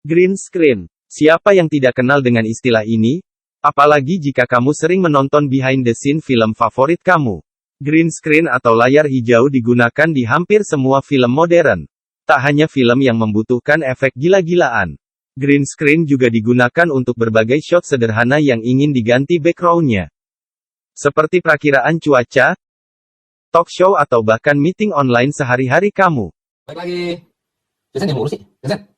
Green screen. Siapa yang tidak kenal dengan istilah ini? Apalagi jika kamu sering menonton behind the scene film favorit kamu. Green screen atau layar hijau digunakan di hampir semua film modern. Tak hanya film yang membutuhkan efek gila-gilaan. Green screen juga digunakan untuk berbagai shot sederhana yang ingin diganti background-nya. Seperti perakiraan cuaca, talk show atau bahkan meeting online sehari-hari kamu. Baik lagi. Jason yang lurus sih. Jason.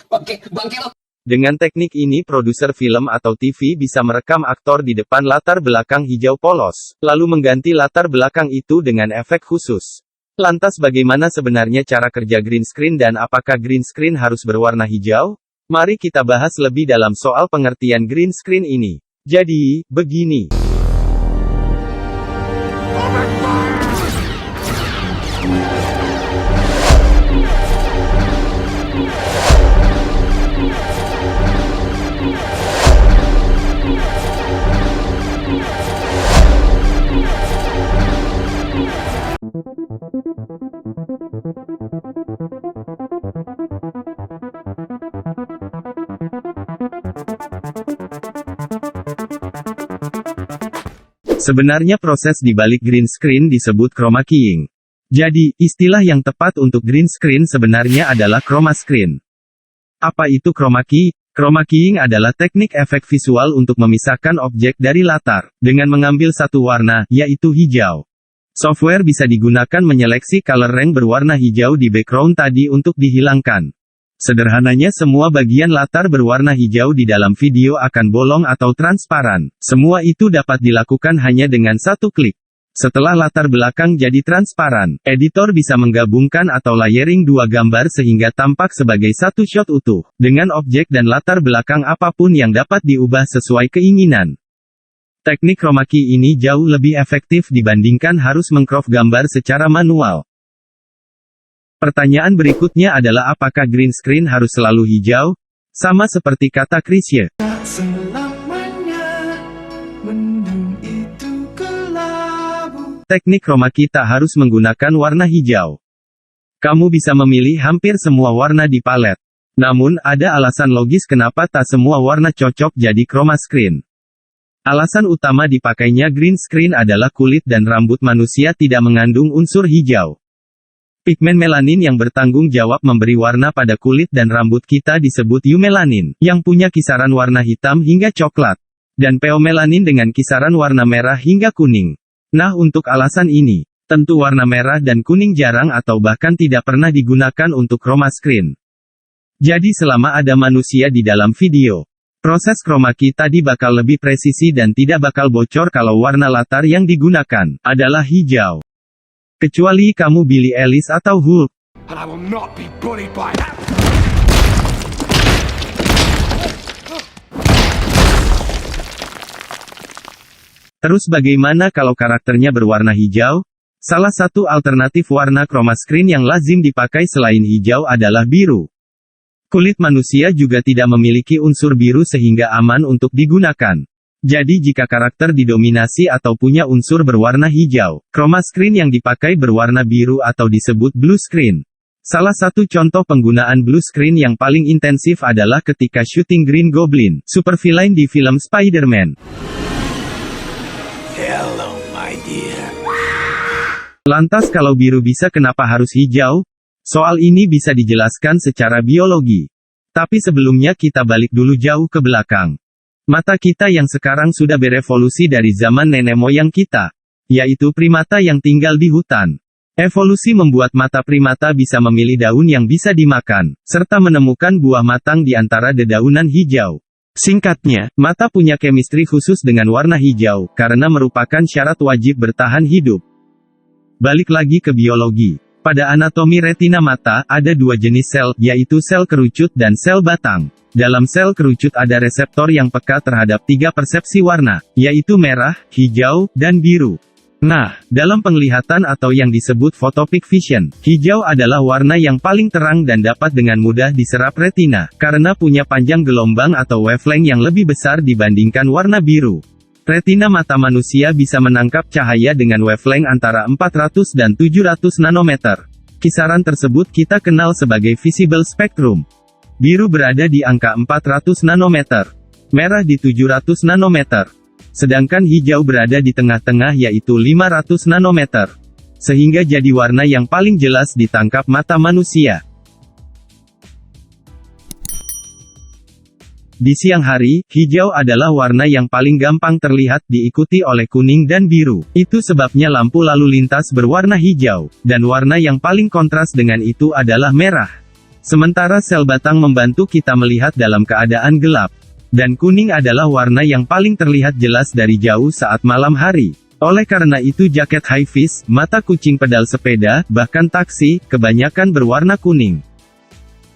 Bangke lo. Dengan teknik ini produser film atau TV bisa merekam aktor di depan latar belakang hijau polos, lalu mengganti latar belakang itu dengan efek khusus. Lantas bagaimana sebenarnya cara kerja green screen dan apakah green screen harus berwarna hijau? Mari kita bahas lebih dalam soal pengertian green screen ini. Jadi, begini. Sebenarnya proses di balik green screen disebut chroma keying. Jadi, istilah yang tepat untuk green screen sebenarnya adalah chroma screen. Apa itu chroma key? Chroma keying adalah teknik efek visual untuk memisahkan objek dari latar, dengan mengambil satu warna, yaitu hijau. Software bisa digunakan menyeleksi color range berwarna hijau di background tadi untuk dihilangkan. Sederhananya semua bagian latar berwarna hijau di dalam video akan bolong atau transparan. Semua itu dapat dilakukan hanya dengan satu klik. Setelah latar belakang jadi transparan, editor bisa menggabungkan atau layering dua gambar sehingga tampak sebagai satu shot utuh, dengan objek dan latar belakang apapun yang dapat diubah sesuai keinginan. Teknik chroma key ini jauh lebih efektif dibandingkan harus mengcrop gambar secara manual. Pertanyaan berikutnya adalah apakah green screen harus selalu hijau? Sama seperti kata Krisye. Teknik chroma key tak harus menggunakan warna hijau. Kamu bisa memilih hampir semua warna di palet. Namun, ada alasan logis kenapa tak semua warna cocok jadi chroma screen. Alasan utama dipakainya green screen adalah kulit dan rambut manusia tidak mengandung unsur hijau. Pigmen melanin yang bertanggung jawab memberi warna pada kulit dan rambut kita disebut eumelanin, yang punya kisaran warna hitam hingga coklat. Dan pheomelanin dengan kisaran warna merah hingga kuning. Nah untuk alasan ini, tentu warna merah dan kuning jarang atau bahkan tidak pernah digunakan untuk chroma screen. Jadi selama ada manusia di dalam video, proses chroma key tadi bakal lebih presisi dan tidak bakal bocor kalau warna latar yang digunakan adalah hijau. Kecuali kamu Billy Ellis atau Hulk. Terus bagaimana kalau karakternya berwarna hijau? Salah satu alternatif warna chroma screen yang lazim dipakai selain hijau adalah biru. Kulit manusia juga tidak memiliki unsur biru sehingga aman untuk digunakan. Jadi jika karakter didominasi atau punya unsur berwarna hijau, chroma screen yang dipakai berwarna biru atau disebut blue screen. Salah satu contoh penggunaan blue screen yang paling intensif adalah ketika syuting Green Goblin, supervillain di film Spider-Man. Hello, my dear. Lantas kalau biru bisa kenapa harus hijau? Soal ini bisa dijelaskan secara biologi. Tapi sebelumnya kita balik dulu jauh ke belakang. Mata kita yang sekarang sudah berevolusi dari zaman nenek moyang kita, yaitu primata yang tinggal di hutan. Evolusi membuat mata primata bisa memilih daun yang bisa dimakan, serta menemukan buah matang di antara dedaunan hijau. Singkatnya, mata punya chemistry khusus dengan warna hijau, karena merupakan syarat wajib bertahan hidup. Balik lagi ke biologi. Pada anatomi retina mata, ada dua jenis sel, yaitu sel kerucut dan sel batang. Dalam sel kerucut ada reseptor yang peka terhadap tiga persepsi warna, yaitu merah, hijau, dan biru. Nah, dalam penglihatan atau yang disebut photopic vision, hijau adalah warna yang paling terang dan dapat dengan mudah diserap retina, karena punya panjang gelombang atau wavelength yang lebih besar dibandingkan warna biru. Retina mata manusia bisa menangkap cahaya dengan wavelength antara 400 dan 700 nanometer. Kisaran tersebut kita kenal sebagai visible spectrum. Biru berada di angka 400 nanometer. Merah di 700 nanometer. Sedangkan hijau berada di tengah-tengah yaitu 500 nanometer. Sehingga jadi warna yang paling jelas ditangkap mata manusia. Di siang hari, hijau adalah warna yang paling gampang terlihat diikuti oleh kuning dan biru. Itu sebabnya lampu lalu lintas berwarna hijau, dan warna yang paling kontras dengan itu adalah merah. Sementara sel batang membantu kita melihat dalam keadaan gelap. Dan kuning adalah warna yang paling terlihat jelas dari jauh saat malam hari. Oleh karena itu jaket high-vis, mata kucing pedal sepeda, bahkan taksi, kebanyakan berwarna kuning.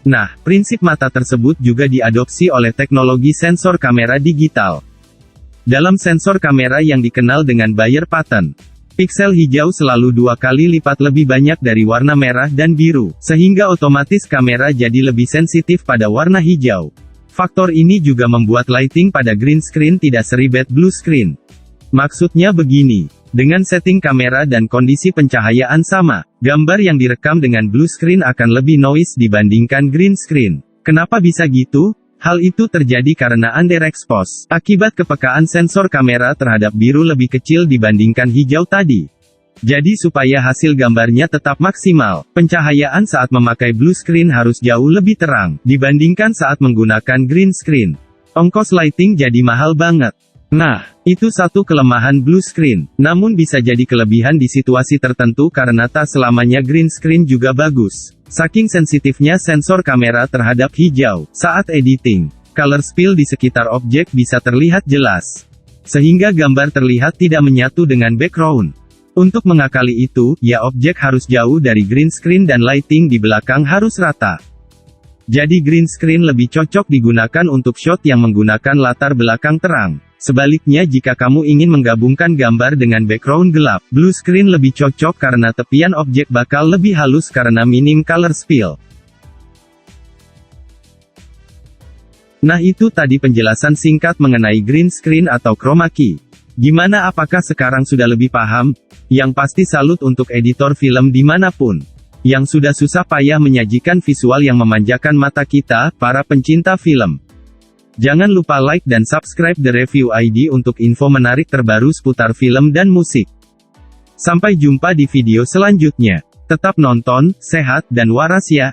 Nah, prinsip mata tersebut juga diadopsi oleh teknologi sensor kamera digital. Dalam sensor kamera yang dikenal dengan Bayer pattern, piksel hijau selalu 2 kali lipat lebih banyak dari warna merah dan biru, sehingga otomatis kamera jadi lebih sensitif pada warna hijau. Faktor ini juga membuat lighting pada green screen tidak seribet blue screen. Maksudnya begini. Dengan setting kamera dan kondisi pencahayaan sama, gambar yang direkam dengan blue screen akan lebih noise dibandingkan green screen. Kenapa bisa gitu? Hal itu terjadi karena underexpose. Akibat kepekaan sensor kamera terhadap biru lebih kecil dibandingkan hijau tadi. Jadi supaya hasil gambarnya tetap maksimal, pencahayaan saat memakai blue screen harus jauh lebih terang, dibandingkan saat menggunakan green screen. Ongkos lighting jadi mahal banget. Nah, itu satu kelemahan blue screen, namun bisa jadi kelebihan di situasi tertentu karena tak selamanya green screen juga bagus. Saking sensitifnya sensor kamera terhadap hijau, saat editing, color spill di sekitar objek bisa terlihat jelas. Sehingga gambar terlihat tidak menyatu dengan background. Untuk mengakali itu, ya objek harus jauh dari green screen dan lighting di belakang harus rata. Jadi green screen lebih cocok digunakan untuk shot yang menggunakan latar belakang terang. Sebaliknya jika kamu ingin menggabungkan gambar dengan background gelap, blue screen lebih cocok karena tepian objek bakal lebih halus karena minim color spill. Nah itu tadi penjelasan singkat mengenai green screen atau chroma key. Gimana, apakah sekarang sudah lebih paham? Yang pasti salut untuk editor film dimanapun. Yang sudah susah payah menyajikan visual yang memanjakan mata kita, para pencinta film. Jangan lupa like dan subscribe The Review ID untuk info menarik terbaru seputar film dan musik. Sampai jumpa di video selanjutnya. Tetap nonton, sehat, dan waras ya.